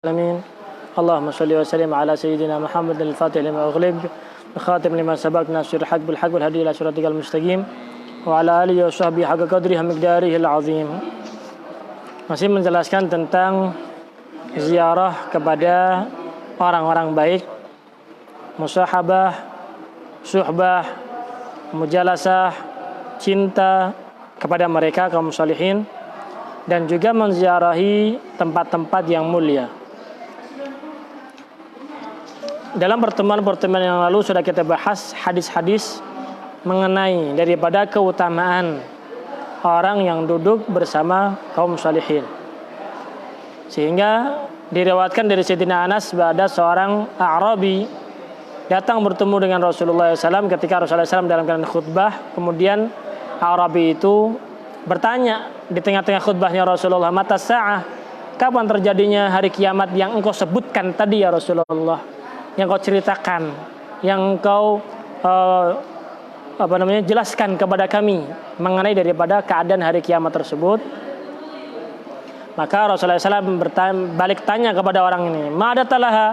Alamin. Allahumma shalli wa sallim ala sayyidina Muhammad al-Fatih lima ughliq khatim lima sabaq nasir haq bil haq wal hadi ila siratikal mustaqim wa ala alihi wa sahbihi haqqa qadrihi miqdarihi al-azim. Masih menjelaskan tentang ziarah kepada orang-orang baik, musahabah, suhbah, mujalasah, cinta kepada mereka kaum salihin, dan juga menziarahi tempat-tempat yang mulia. Dalam pertemuan-pertemuan yang lalu sudah kita bahas hadis-hadis mengenai daripada keutamaan orang yang duduk bersama kaum salihin. Sehingga diriwayatkan dari Sayyidina Anas bahwa ada seorang A'rabi datang bertemu dengan Rasulullah SAW ketika Rasulullah SAW dalam keadaan khutbah. Kemudian A'rabi itu bertanya di tengah-tengah khutbahnya Rasulullah, "Mata sa'ah?" Kapan terjadinya hari kiamat yang engkau sebutkan tadi ya Rasulullah? Yang kau ceritakan, yang kau jelaskan kepada kami mengenai daripada keadaan hari kiamat tersebut. Maka Rasulullah SAW balik tanya kepada orang ini, "Ma'adatalaha?"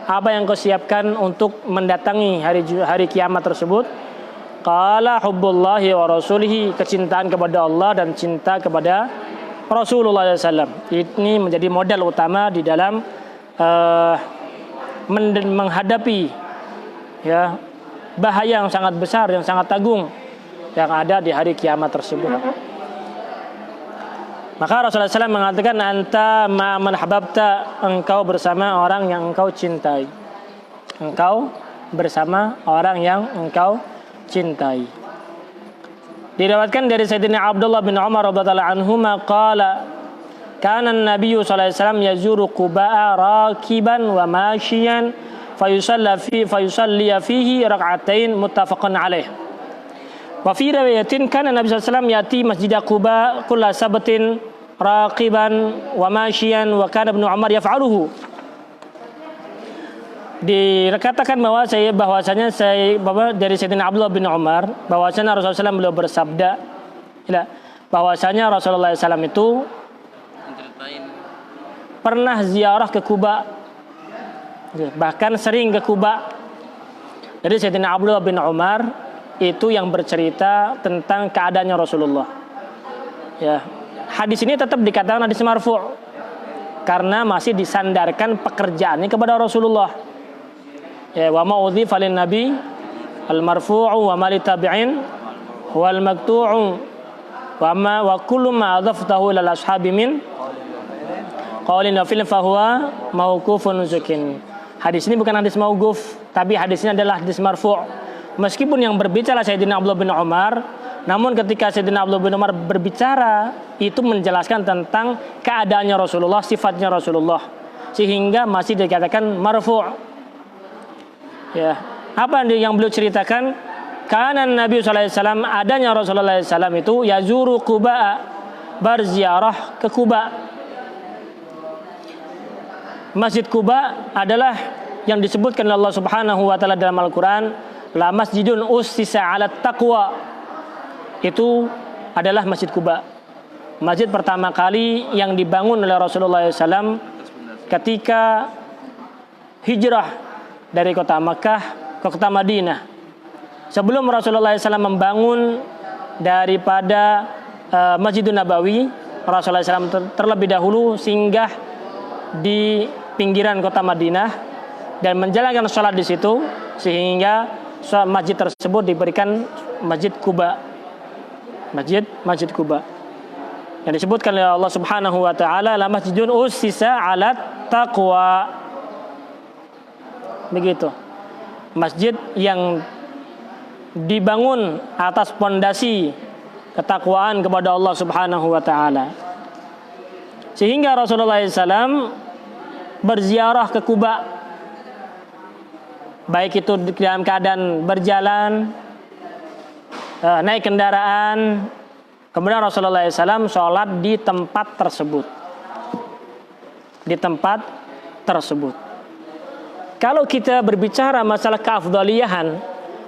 Apa yang kau siapkan untuk mendatangi hari kiamat tersebut? Qala hubbullahi wa rasulihi, kecintaan kepada Allah dan cinta kepada Rasulullah SAW. Ini menjadi modal utama di dalam menghadapi ya bahaya yang sangat besar, yang sangat agung yang ada di hari kiamat tersebut. Maka Rasulullah SAW mengatakan, "Anta ma man hababta," engkau bersama orang yang engkau cintai. Engkau bersama orang yang engkau cintai. Diriwayatkan dari Sayyidina Abdullah bin Umar radhiyallahu anhuma qala, "Kana an-nabiy sallallahu alaihi wasallam yazuru Quba'a rakiban wa mashiyan fayusalli fihi rak'atain muttafaqun alaih." Wa fi riwayatin kana Nabi sallallahu alaihi wasallam yati Masjid Quba kulla sabatin raqiban wa mashiyan wa kana Ibnu Umar yaf'aluhu. Dikatakan bahwasanya dari Sayyidina Abdullah bin Umar bahwasanya Rasulullah SAW beliau bersabda bahwasanya Rasulullah SAW itu pernah ziarah ke Quba, bahkan sering ke Quba. Jadi Sayyidina Abdullah bin Umar itu yang bercerita tentang keadaannya Rasulullah. Ya, hadis ini tetap dikatakan hadis marfu' karena masih disandarkan pekerjaannya kepada Rasulullah. Ya, wa ma'udhifa lin nabi al marfu'u wa ma li tabi'in wal maqtu'u wa kullu ma adhaftahu lil ashabi min qaulin fil fahuwa mauqufun zukin. Hadis ini bukan hadis mauquf, tapi hadisnya adalah hadis marfu'. Meskipun yang berbicara Sayyidina Abdullah bin Umar, namun ketika Sayyidina Abdullah bin Umar berbicara itu menjelaskan tentang keadaannya Rasulullah, sifatnya Rasulullah, sehingga masih dikatakan marfu'. Ya, apa yang beliau ceritakan? Karena Nabi sallallahu alaihi wasallam, adanya Rasulullah sallallahu alaihi wasallam itu yazuru Quba, berziarah ke Quba. Masjid Quba adalah yang disebutkan oleh Allah Subhanahu wa taala dalam Al-Qur'an, la masjidun ussisa 'ala taqwa. Itu adalah Masjid Quba. Masjid pertama kali yang dibangun oleh Rasulullah SAW ketika hijrah dari kota Makkah ke kota Madinah. Sebelum Rasulullah SAW membangun daripada Masjidun Nabawi, Rasulullah SAW terlebih dahulu singgah di pinggiran kota Madinah dan menjalankan sholat di situ, sehingga masjid tersebut diberikan Masjid Quba. Masjid Quba yang disebutkan oleh Allah Subhanahu wa taala, la masjidun ussisa 'ala taqwa. Begitu. Masjid yang dibangun atas pondasi ketakwaan kepada Allah Subhanahu wa taala. Sehingga Rasulullah SAW berziarah ke Quba, baik itu dalam keadaan berjalan, naik kendaraan. Kemudian Rasulullah SAW sholat di tempat tersebut. Kalau kita berbicara masalah keafdaliyahan,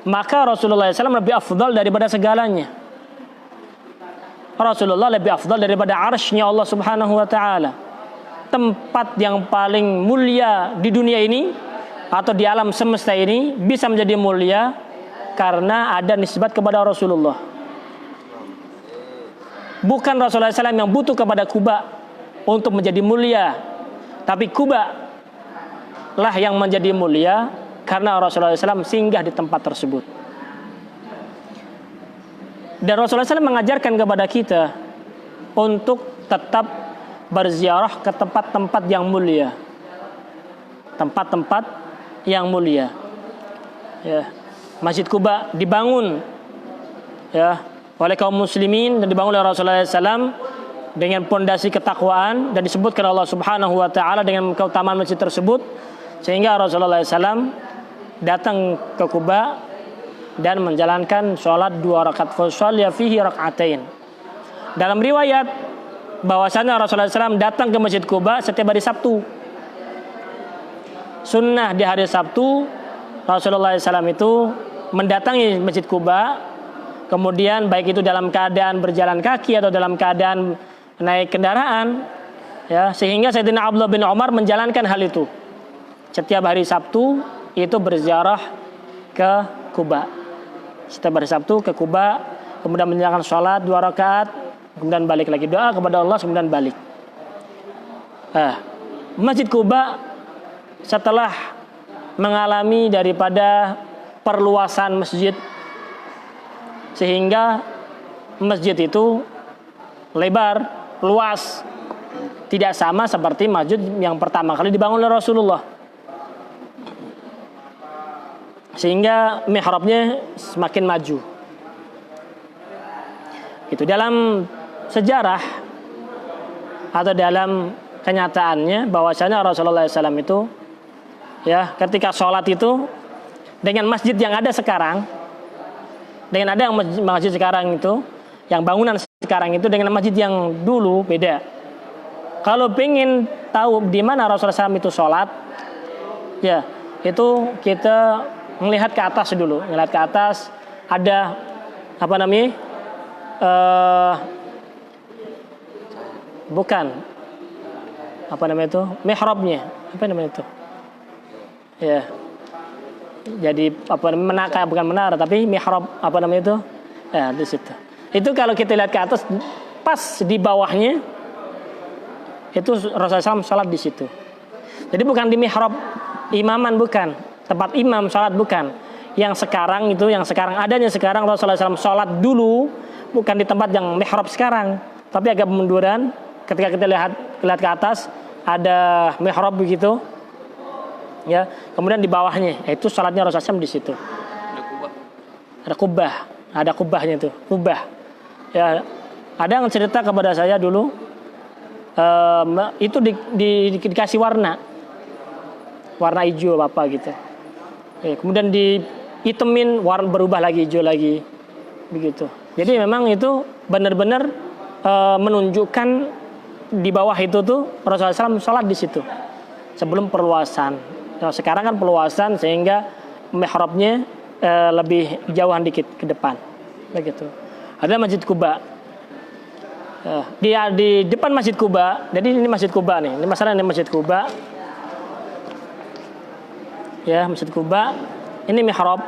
maka Rasulullah SAW lebih afdal daripada segalanya. Rasulullah lebih afdal daripada arsy-Nya Allah Subhanahu wa taala. tempat yang paling mulia di dunia ini atau di alam semesta ini bisa menjadi mulia karena ada nisbat kepada Rasulullah. Bukan Rasulullah SAW yang butuh kepada Quba untuk menjadi mulia, tapi Quba lah yang menjadi mulia karena Rasulullah SAW singgah di tempat tersebut. Dan Rasulullah SAW mengajarkan kepada kita untuk tetap berziarah ke tempat-tempat yang mulia, tempat-tempat yang mulia. Ya, Masjid Quba dibangun ya oleh kaum muslimin dan dibangun oleh Rasulullah SAW dengan pondasi ketakwaan dan disebutkan Allah Subhanahu wa taala dengan keutamaan masjid tersebut, sehingga Rasulullah SAW datang ke Quba dan menjalankan sholat 2 rakaat fasalli fihi rakaatain. Dalam riwayat bahwasanya Rasulullah SAW datang ke Masjid Quba setiap hari Sabtu. Sunnah di hari Sabtu Rasulullah SAW itu mendatangi Masjid Quba, kemudian baik itu dalam keadaan berjalan kaki atau dalam keadaan naik kendaraan, ya, sehingga Sayyidina Abdullah bin Umar menjalankan hal itu. Setiap hari Sabtu itu berziarah ke Quba. Setiap hari Sabtu ke Quba, kemudian menjalankan sholat 2 rakaat, kemudian balik lagi doa kepada Allah, kemudian balik. Masjid Quba setelah mengalami daripada perluasan masjid, sehingga masjid itu lebar, luas, tidak sama seperti masjid yang pertama kali dibangun oleh Rasulullah, sehingga mihrabnya semakin maju. Itu dalam sejarah atau dalam kenyataannya bahwasanya Rasulullah SAW itu ya ketika sholat itu dengan masjid yang ada sekarang, dengan ada yang masjid sekarang itu, yang bangunan sekarang itu dengan masjid yang dulu beda. Kalau pengen tahu di mana Rasulullah SAW itu sholat, ya itu kita melihat ke atas dulu. Melihat ke atas ada apa namanya? Bukan apa namanya itu? Mihrabnya. Apa namanya itu? Ya. Jadi apa menara, bukan menara tapi mihrab, apa namanya itu? Ya, di situ. Itu kalau kita lihat ke atas, pas di bawahnya itu Rasulullah SAW sholat di situ. Jadi bukan di mihrab imaman, bukan tempat imam sholat, bukan. Yang sekarang itu, yang sekarang adanya sekarang Rasulullah SAW sholat dulu bukan di tempat yang mihrab sekarang, tapi agak munduran. Ketika kita lihat ke atas ada mihrab begitu, ya. Kemudian di bawahnya itu sholatnya Rasulullah SAW di situ. Ada kubah, ada kubahnya itu, kubah. Ya, ada yang cerita kepada saya dulu, itu dikasih warna hijau apa gitu. Ya, kemudian dihitemin, warna berubah lagi hijau lagi, begitu. Jadi memang itu benar-benar menunjukkan di bawah itu tuh Rasulullah SAW sholat di situ sebelum perluasan. Nah, sekarang kan perluasan sehingga mihrabnya lebih jauhan dikit ke depan, begitu. Ada Masjid Quba. Di depan Masjid Quba, jadi ini Masjid Quba nih. Ini masalah ini Masjid Quba. Ya, Masjid Quba. Ini mihrab.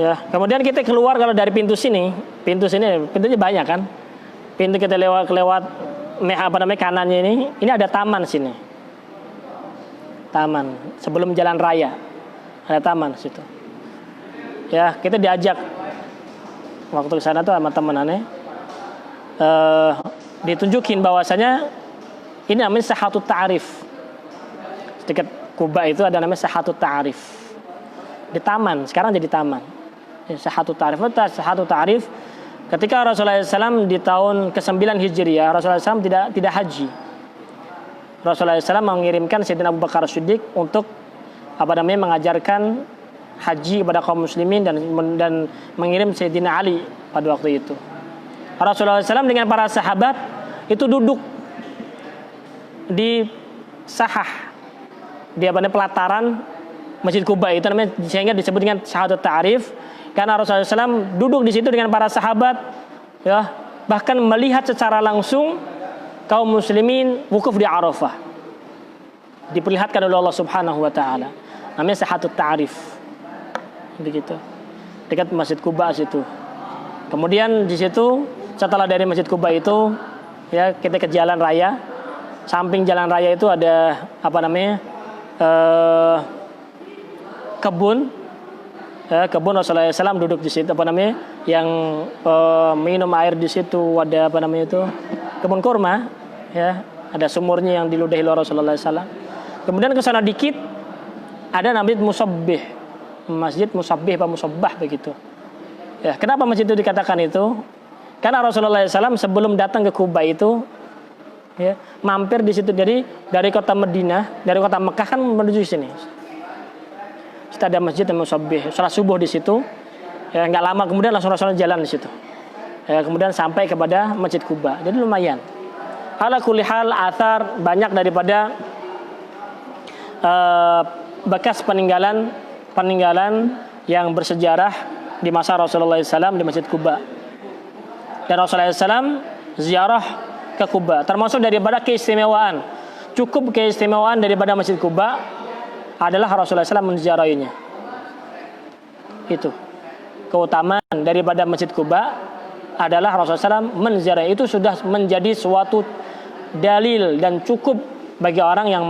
Ya, kemudian kita keluar kalau dari pintu sini, pintunya banyak kan. Pintu kita lewat apa namanya kanannya ini ada taman sini. Taman sebelum jalan raya. Ada taman situ. Ya, kita diajak waktu ke sana tuh sama teman-temannya, ditunjukin bahwasanya ini namanya Sahatut Ta'arif. Dekat Quba itu ada namanya Sahatut Ta'arif. Di taman, sekarang jadi taman. Sahatut Ta'arif. Sahatut Ta'arif ketika Rasulullah SAW di tahun ke-9 Hijriah, Rasulullah SAW tidak haji. Rasulullah SAW mengirimkan Sayyidina Abu Bakar Siddiq untuk mengajarkan haji kepada kaum muslimin dan mengirim Sayyidina Ali pada waktu itu. Rasulullah SAW dengan para sahabat itu duduk di sahah, di pelataran Masjid Quba itu namanya, sehingga disebut dengan Sahatut Ta'arif karena Rasulullah SAW duduk di situ dengan para sahabat, ya, bahkan melihat secara langsung kaum muslimin wukuf di Arafah. Diperlihatkan oleh Allah Subhanahu wa taala. Namanya Sahatut Ta'rif. Begitu. Dekat Masjid Quba situ. Kemudian di situ setelah dari Masjid Quba itu ya kita ke jalan raya. Samping jalan raya itu ada apa namanya? Kebun. Kebun Rasulullah SAW duduk di situ apa namanya? Yang minum air di situ ada apa namanya itu? Kebun kurma ya, ada sumurnya yang diludahi Rasulullah SAW. Kemudian ke sana dikit ada namanya Musabbih. Masjid Musabbih atau Musabbah begitu. Ya, kenapa masjid itu dikatakan itu? Karena Rasulullah SAW sebelum datang ke Kuba itu ya, mampir di situ dari kota Madinah, dari kota Mekah kan menuju sini. Kita ada masjid Musabbih, salat subuh di situ. Ya, enggak lama kemudian langsung Rasulullah jalan di situ. Ya, kemudian sampai kepada Masjid Kuba. Jadi lumayan. Ala kulli hal athar banyak daripada bekas peninggalan yang bersejarah di masa Rasulullah SAW di Masjid Kuba. Dan Rasulullah SAW ziarah ke Kuba. Termasuk daripada keistimewaan. Cukup keistimewaan daripada Masjid Kuba adalah Rasulullah SAW menziarahinya. Itu. Keutamaan daripada Masjid Kuba adalah Rasulullah SAW menziarahi. Itu sudah menjadi suatu dalil dan cukup bagi orang yang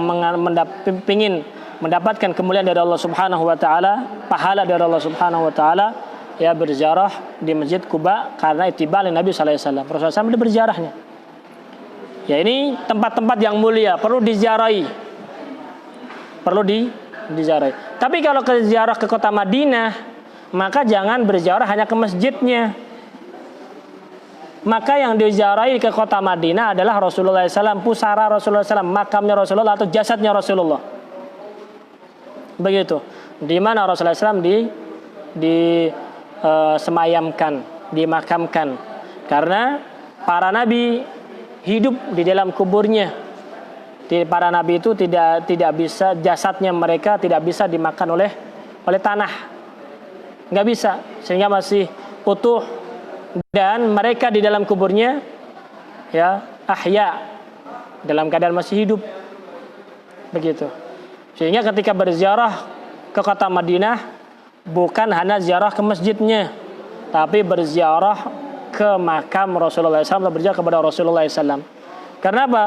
ingin mendapatkan kemuliaan dari Allah Subhanahu wa taala, pahala dari Allah Subhanahu wa taala, ya berziarah di Masjid Kuba karena ittiba' Nabi sallallahu alaihi wasallam. Rasulullah SAW berziarahnya. Ya ini tempat-tempat yang mulia, perlu diziarahi. Perlu diziarahi. Tapi kalau ke ziarah ke kota Madinah, maka jangan berziarah hanya ke masjidnya. Maka yang diziarahi ke kota Madinah adalah Rasulullah SAW, pusara Rasulullah SAW, makamnya Rasulullah atau jasadnya Rasulullah. Begitu. Di mana Rasulullah SAW semayamkan, dimakamkan. Karena para nabi hidup di dalam kuburnya. Para nabi itu tidak bisa, jasadnya mereka tidak bisa dimakan oleh tanah. Nggak bisa, sehingga masih utuh. Dan mereka di dalam kuburnya ya ahya, dalam keadaan masih hidup. Begitu. Sehingga ketika berziarah ke kota Madinah bukan hanya ziarah ke masjidnya, tapi berziarah ke makam Rasulullah SAW, berziarah kepada Rasulullah SAW. Karena apa?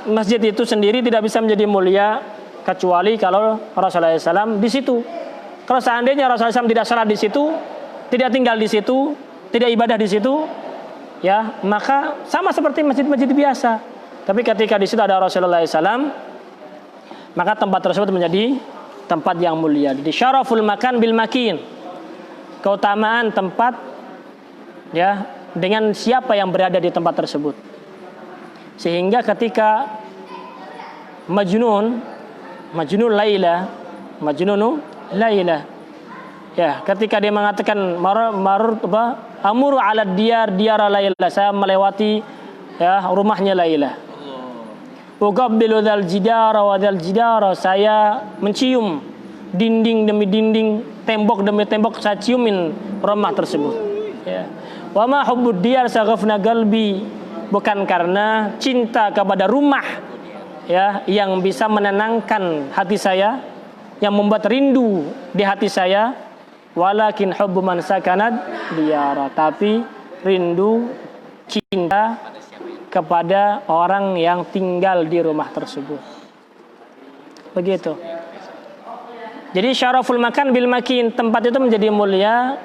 Masjid itu sendiri tidak bisa menjadi mulia kecuali kalau Rasulullah SAW di situ. Kalau seandainya Rasulullah SAW tidak salat di situ, tidak tinggal di situ, tidak ibadah di situ, ya maka sama seperti masjid-masjid biasa. Tapi ketika di situ ada Rasulullah SAW, maka tempat tersebut menjadi tempat yang mulia. Jadi syaraful makan bil makin, keutamaan tempat ya dengan siapa yang berada di tempat tersebut. Sehingga ketika Majnun Laila ya, ketika dia mengatakan amuru ala diyar Laila, saya melewati ya rumahnya Laila. Uqabbilu dzal jidara wa dzal jidara, saya mencium dinding demi dinding, tembok demi tembok, saya ciumin rumah tersebut. Ya. Wa ma hubbud diyar saghafna qalbi, bukan karena cinta kepada rumah ya yang bisa menenangkan hati saya, yang membuat rindu di hati saya, walakin hubbu man sakanat diyara, tapi rindu cinta kepada orang yang tinggal di rumah tersebut. Begitu. Jadi syaraful makan bil makin, tempat itu menjadi mulia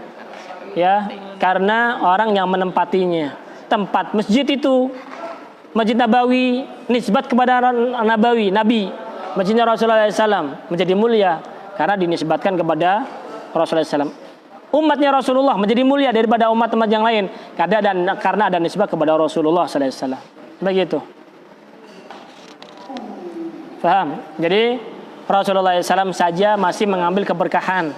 ya karena orang yang menempatinya. Tempat masjid itu, Masjid Nabawi, nisbat kepada Nabawi, Nabi. Masjidnya Rasulullah SAW menjadi mulia karena dinisbatkan kepada Rasulullah SAW. Umatnya Rasulullah menjadi mulia daripada umat-umat yang lain karena ada nisbah kepada Rasulullah SAW. Begitu. Paham? Jadi Rasulullah SAW saja masih mengambil keberkahan,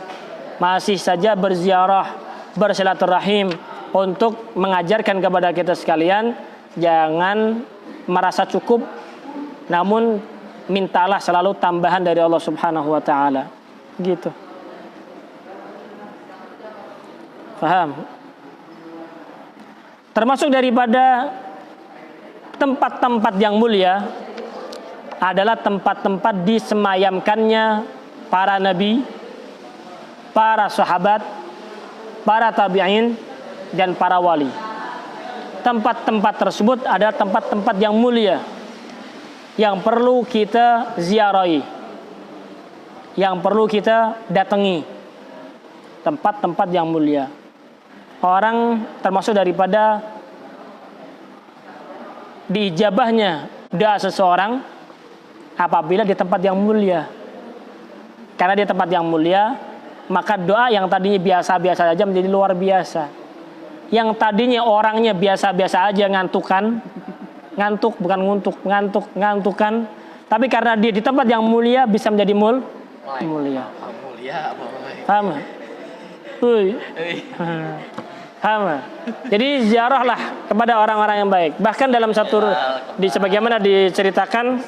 masih saja berziarah, bersilaturahim untuk mengajarkan kepada kita sekalian, jangan merasa cukup, namun mintalah selalu tambahan dari Allah Subhanahu wa taala. Gitu. Paham? Termasuk daripada tempat-tempat yang mulia adalah tempat-tempat disemayamkannya para nabi, para sahabat, para tabi'in, dan para wali. Tempat-tempat tersebut adalah tempat-tempat yang mulia yang perlu kita ziarahi, yang perlu kita datangi. Tempat-tempat yang mulia. Orang termasuk daripada diijabahnya doa seseorang apabila di tempat yang mulia. Karena di tempat yang mulia, maka doa yang tadinya biasa-biasa saja menjadi luar biasa. Yang tadinya orangnya biasa-biasa aja ngantuk bukan ngantukan. Tapi karena dia di tempat yang mulia bisa menjadi mulia. Paham? Paham? Jadi ziarahlah kepada orang-orang yang baik. Bahkan dalam satu di sebagaimana diceritakan,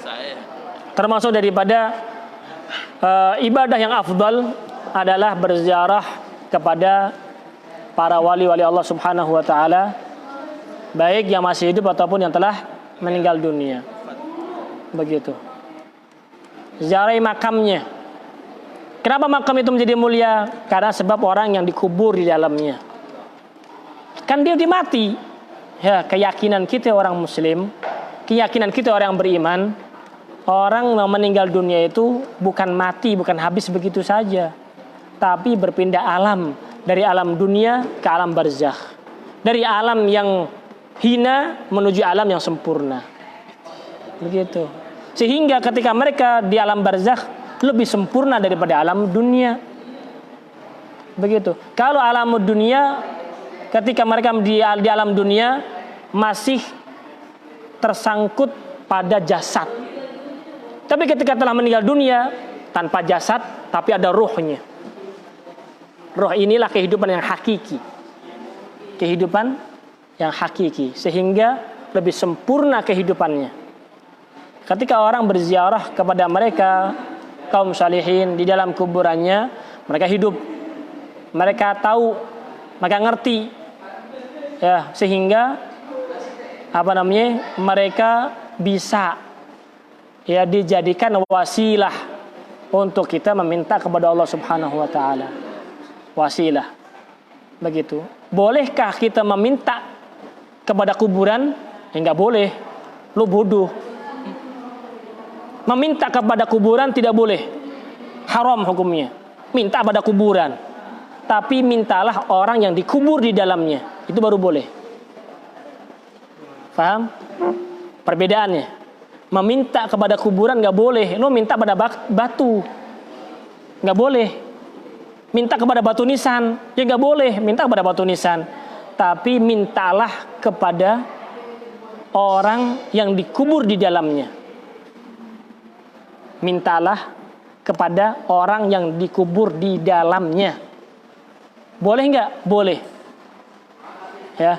termasuk daripada ibadah yang afdal adalah berziarah kepada para wali-wali Allah Subhanahu wa taala, baik yang masih hidup ataupun yang telah meninggal dunia. Begitu. Ziarahi makamnya. Kenapa makam itu menjadi mulia? Karena sebab orang yang dikubur di dalamnya. Kan dia dimati. Ya, keyakinan kita orang muslim, keyakinan kita orang beriman, orang yang meninggal dunia itu bukan mati, bukan habis begitu saja, tapi berpindah alam, dari alam dunia ke alam barzakh, dari alam yang hina menuju alam yang sempurna. Begitu. Sehingga ketika mereka di alam barzakh lebih sempurna daripada alam dunia. Begitu. Kalau alam dunia, ketika mereka di alam dunia masih tersangkut pada jasad. Tapi ketika telah meninggal dunia tanpa jasad, tapi ada ruhnya. Ruh inilah kehidupan yang hakiki. Kehidupan yang hakiki, sehingga lebih sempurna kehidupannya. Ketika orang berziarah kepada mereka, kaum salihin di dalam kuburannya, mereka hidup, mereka tahu, mereka ngerti, ya, sehingga mereka bisa ya dijadikan wasilah untuk kita meminta kepada Allah Subhanahu wa taala. Wasilah. Begitu. Bolehkah kita meminta kepada kuburan? Ya enggak boleh. Lu bodoh. Meminta kepada kuburan tidak boleh. Haram hukumnya. Minta pada kuburan. Tapi mintalah orang yang dikubur di dalamnya. Itu baru boleh. Paham? Perbedaannya. Meminta kepada kuburan nggak boleh. Lo minta pada batu, nggak boleh. Minta kepada batu nisan, ya nggak boleh. Minta kepada batu nisan, tapi mintalah kepada orang yang dikubur di dalamnya. Mintalah kepada orang yang dikubur di dalamnya. Boleh nggak? Boleh. Ya.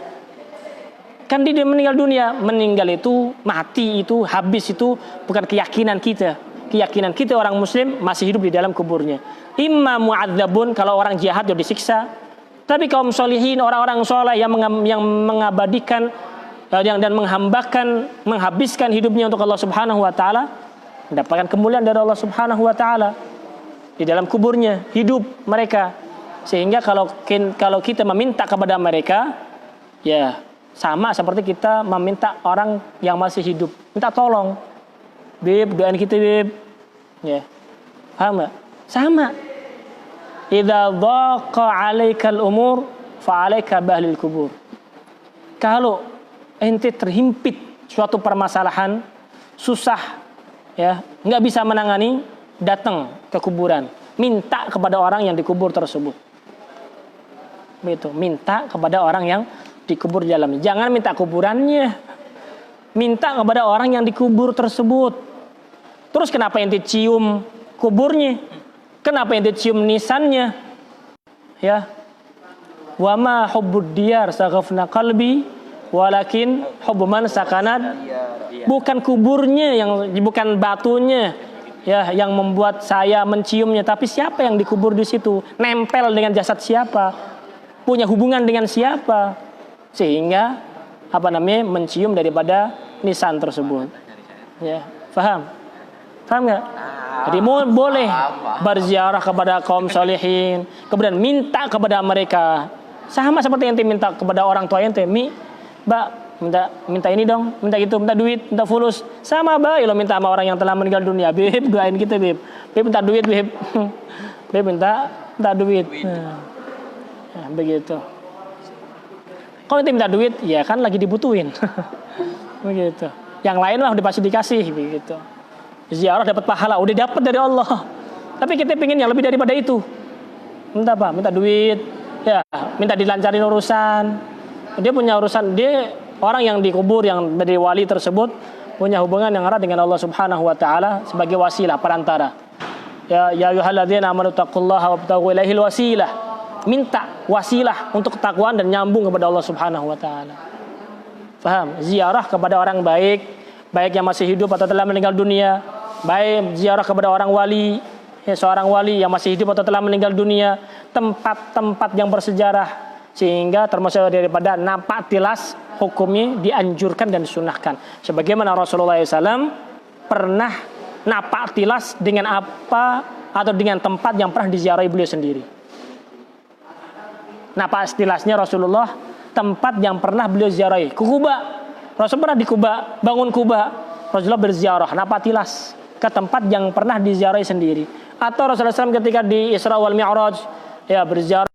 Kan dia meninggal dunia, meninggal itu, mati itu, habis itu bukan keyakinan kita. Keyakinan kita orang muslim masih hidup di dalam kuburnya. Imma mu'adzabun, kalau orang jahat dia disiksa. Tapi kaum solihin, orang-orang soleh yang mengabadikan dan menghabiskan hidupnya untuk Allah Subhanahu wa taala, mendapatkan kemuliaan dari Allah Subhanahu wa taala di dalam kuburnya, hidup mereka. Sehingga kalau kita meminta kepada mereka, ya sama seperti kita meminta orang yang masih hidup, minta tolong, beb, doain kita beb, ya, paham nggak? Sama. Idza dhaqa 'alaikal umur, fa 'alaika bahlil kubur. Kalau ente terhimpit suatu permasalahan, susah, ya, nggak bisa menangani, datang ke kuburan, minta kepada orang yang dikubur tersebut. Begitu, minta kepada orang yang dikubur di dalamnya. Jangan minta kuburannya, minta kepada orang yang dikubur tersebut. Terus kenapa ente cium kuburnya? Kenapa ente cium nisannya? Ya, wa ma hubbud diyar saghafna qalbi walakin hubbu man sakanat. Bukan kuburnya bukan batunya ya yang membuat saya menciumnya, tapi siapa yang dikubur di situ, nempel dengan jasad siapa, punya hubungan dengan siapa, sehingga mencium daripada nisan tersebut. Ya, paham? Paham nggak? Jadi boleh berziarah kepada kaum salihin, kemudian minta kepada mereka. Sama seperti ente minta kepada orang tua ente, Mbak, minta ini dong, minta gitu, minta duit, minta fulus. Sama baik lo minta sama orang yang telah meninggal dunia. Beb, doain kita, Beb. Beb minta duit, Beb. Beb minta duit. Nah, begitu. Kalau ente minta duit, ya kan lagi dibutuhin. Begitu. Yang lain lah udah pasti dikasih, begitu. Ziarah dapat pahala, udah dapat dari Allah. Tapi kita pengen yang lebih daripada itu. Minta apa? Minta duit, ya, minta dilancarin urusan. Dia punya urusan, dia orang yang dikubur yang dari wali tersebut punya hubungan yang erat dengan Allah Subhanahu wa taala sebagai wasilah perantara. Ya ayyuhalladzina amanu taqullaha wabtaghu ilaihil wasilah. Minta wasilah untuk ketakwaan dan nyambung kepada Allah Subhanahu wa taala. Paham? Ziarah kepada orang baik, baik yang masih hidup atau telah meninggal dunia. Baik ziarah kepada orang wali, ya, seorang wali yang masih hidup atau telah meninggal dunia, tempat-tempat yang bersejarah, sehingga termasuk daripada napak tilas hukumnya dianjurkan dan disunahkan. Sebagaimana Rasulullah SAW pernah napak tilas dengan apa atau dengan tempat yang pernah diziarahi beliau sendiri. Napak tilasnya Rasulullah tempat yang pernah beliau ziarahi. Ke Kuba, Rasul pernah di Kuba, bangun Kuba, Rasulullah berziarah, napak tilas ke tempat yang pernah diziarahi sendiri. Atau Rasulullah SAW ketika di Isra wal Mi'raj, ya berziarah